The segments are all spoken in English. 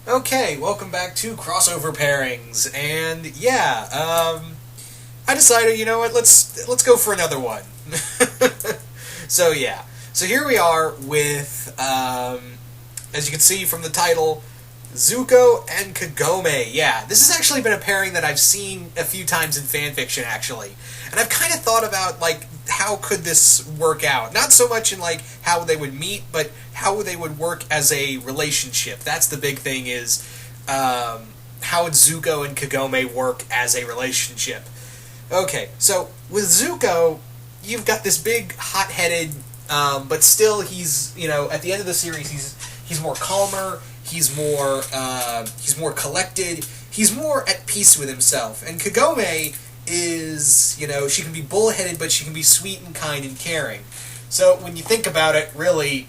Okay, welcome back to Crossover Pairings, and yeah, I decided, you know what, let's go for another one. So yeah, so here we are with, as you can see from the title, Zuko and Kagome. Yeah, this has actually been a pairing that I've seen a few times in fanfiction, actually, and I've kind of thought about like how could this work out? Not so much in like how they would meet, but how they would work as a relationship. That's the big thing is how would Zuko and Kagome work as a relationship? Okay, so with Zuko, you've got this big, hot-headed, but still he's at the end of the series he's more calmer. He's more collected. He's more at peace with himself. And Kagome is, she can be bullheaded, but she can be sweet and kind and caring. So when you think about it, really,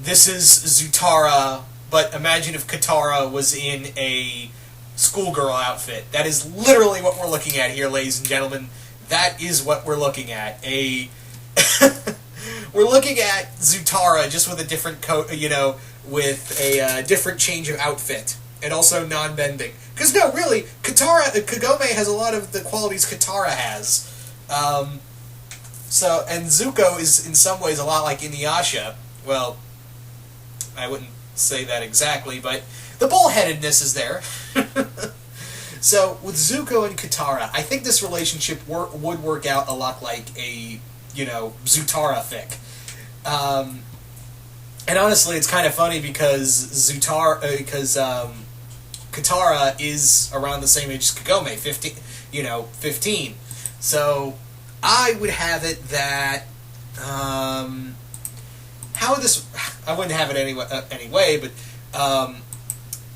this is Zutara, but imagine if Katara was in a schoolgirl outfit. That is literally what we're looking at here, ladies and gentlemen. That is what we're looking at. We're looking at Zutara just with a different coat, with a different change of outfit. And also non-bending. Because, no, really, Kagome has a lot of the qualities Katara has. And Zuko is, in some ways, a lot like Inuyasha. Well, I wouldn't say that exactly, but the bullheadedness is there. So, with Zuko and Katara, I think this relationship would work out a lot like a, Zutara fic. And honestly, it's kind of funny because Katara is around the same age as Kagome, 15. So, I would have it that, I wouldn't have it anyway, but,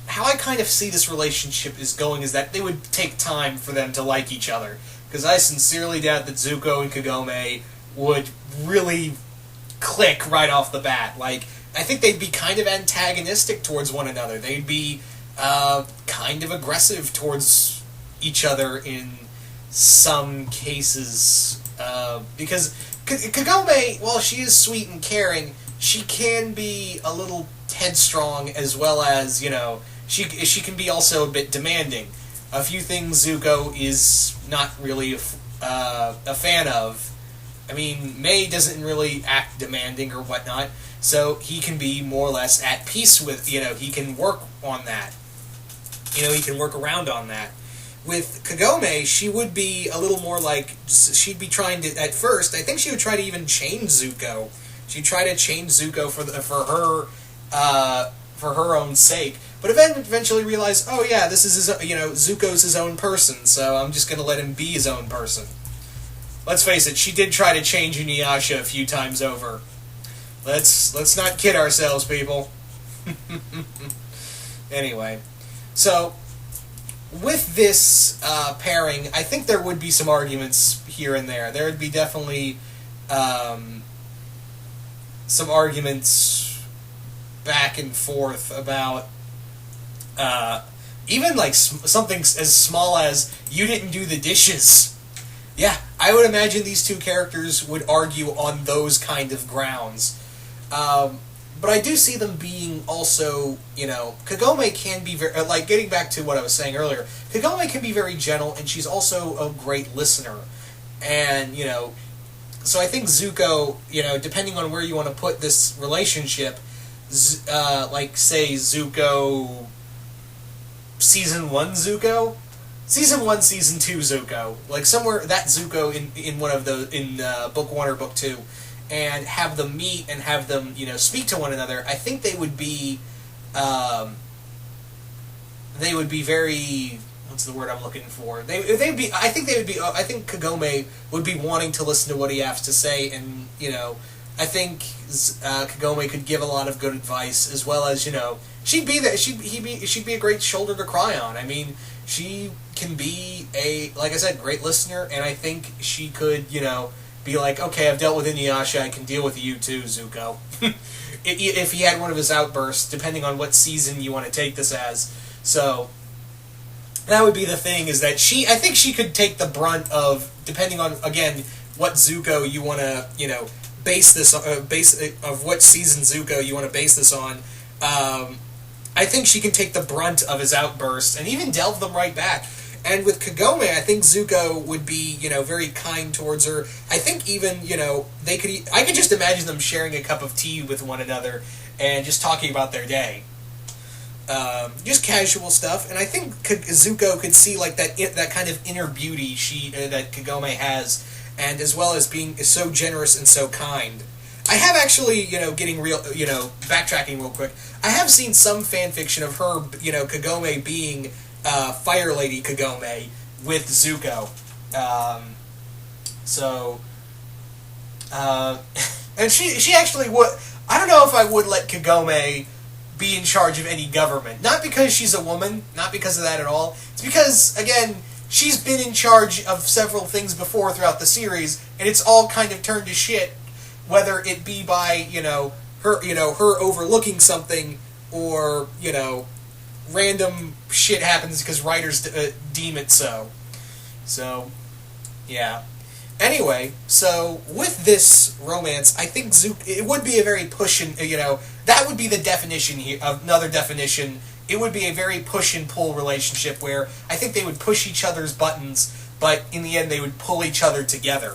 how I kind of see this relationship is going is that they would take time for them to like each other. Because I sincerely doubt that Zuko and Kagome would really click right off the bat. Like, I think they'd be kind of antagonistic towards one another. They'd be kind of aggressive towards each other in some cases. Because Kagome, while she is sweet and caring, she can be a little headstrong as well as, she can be also a bit demanding. A few things Zuko is not really a fan of. I mean, May doesn't really act demanding or whatnot, so he can be more or less at peace with, he can work on that. He can work around on that. With Kagome, she would be a little more like, she'd be trying to, at first, I think she would try to even change Zuko. She'd try to change Zuko for her own sake, but eventually realize, oh yeah, this is Zuko's his own person, so I'm just going to let him be his own person. Let's face it, she did try to change Inuyasha a few times over. Let's not kid ourselves, people. Anyway, so with this pairing, I think there would be some arguments here and there. There would be definitely some arguments back and forth about even like something as small as you didn't do the dishes. Yeah, I would imagine these two characters would argue on those kind of grounds. But I do see them being also, Kagome can be very, like, getting back to what I was saying earlier, Kagome can be very gentle, and she's also a great listener. And, so I think Zuko, depending on where you want to put this relationship, like, say, Zuko, Season 1 Zuko? Season 1, Season 2 Zuko. Like, somewhere, that Zuko in one of the, in Book 1 or Book 2, and have them meet and have them, speak to one another. I think they would be very, what's the word I'm looking for? I think Kagome would be wanting to listen to what he has to say, and, I think Kagome could give a lot of good advice, as well as, she'd be a great shoulder to cry on. I mean, she can be like I said, great listener, and I think she could, be like, okay, I've dealt with Inuyasha, I can deal with you too, Zuko. If he had one of his outbursts, depending on what season you want to take this as. So, that would be the thing, is that I think she could take the brunt of, depending on, again, what Zuko you want to, base this, of what season Zuko you want to base this on, I think she can take the brunt of his outbursts and even delve them right back. And with Kagome, I think Zuko would be, very kind towards her. I think even, I could just imagine them sharing a cup of tea with one another and just talking about their day. Just casual stuff, and I think Zuko could see like that kind of inner beauty that Kagome has, and as well as being so generous and so kind. I have actually, backtracking real quick. I have seen some fan fiction of her, Kagome being Fire Lady Kagome with Zuko. And she actually would. I don't know if I would let Kagome be in charge of any government. Not because she's a woman, not because of that at all. It's because, again, she's been in charge of several things before throughout the series, and it's all kind of turned to shit, whether it be by, her overlooking something, or, random shit happens because writers deem it so. So, yeah. Anyway, so with this romance, I think it would be a very that would be the definition here, another definition. It would be a very push and pull relationship where I think they would push each other's buttons, but in the end they would pull each other together.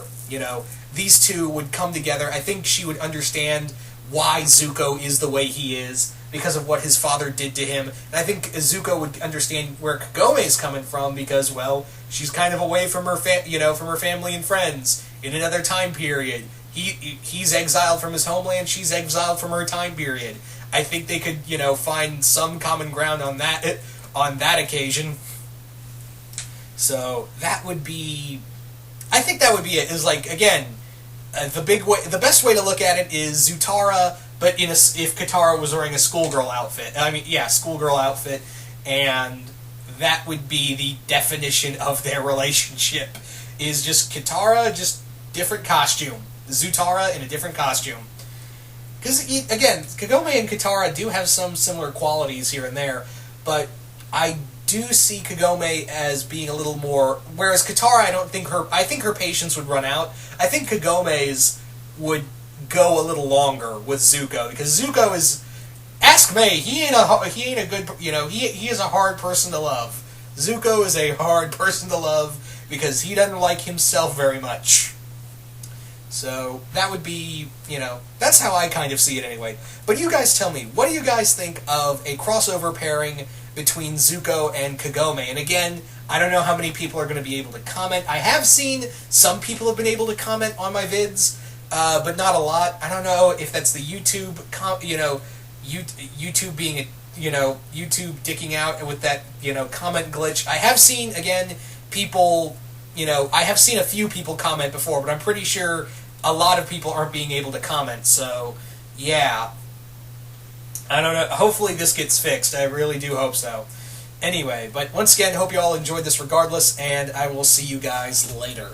These two would come together. I think she would understand why Zuko is the way he is because of what his father did to him. And I think Zuko would understand where Kagome is coming from because, well, she's kind of away from her from her family and friends in another time period. He's exiled from his homeland, she's exiled from her time period. I think they could, find some common ground on that occasion. So that would be, I think that would be it. Is like, again, the best way to look at it is Zutara, but if Katara was wearing a schoolgirl outfit. Schoolgirl outfit, and that would be the definition of their relationship. Is just Katara, just different costume. Zutara in a different costume. Because, again, Kagome and Katara do have some similar qualities here and there, but I do see Kagome as being a little more, whereas Katara, I think her patience would run out. I think Kagome's would go a little longer with Zuko, because Zuko is, ask me, he ain't a good, he is a hard person to love. Zuko is a hard person to love because he doesn't like himself very much. So that would be, that's how I kind of see it anyway. But you guys tell me, what do you guys think of a crossover pairing between Zuko and Kagome? And again, I don't know how many people are going to be able to comment. I have seen some people have been able to comment on my vids, but not a lot. I don't know if that's the YouTube, YouTube being YouTube dicking out with that, comment glitch. I have seen, again, people, I have seen a few people comment before, but I'm pretty sure a lot of people aren't being able to comment, so, yeah. I don't know, hopefully this gets fixed, I really do hope so. Anyway, but once again, hope you all enjoyed this regardless, and I will see you guys later.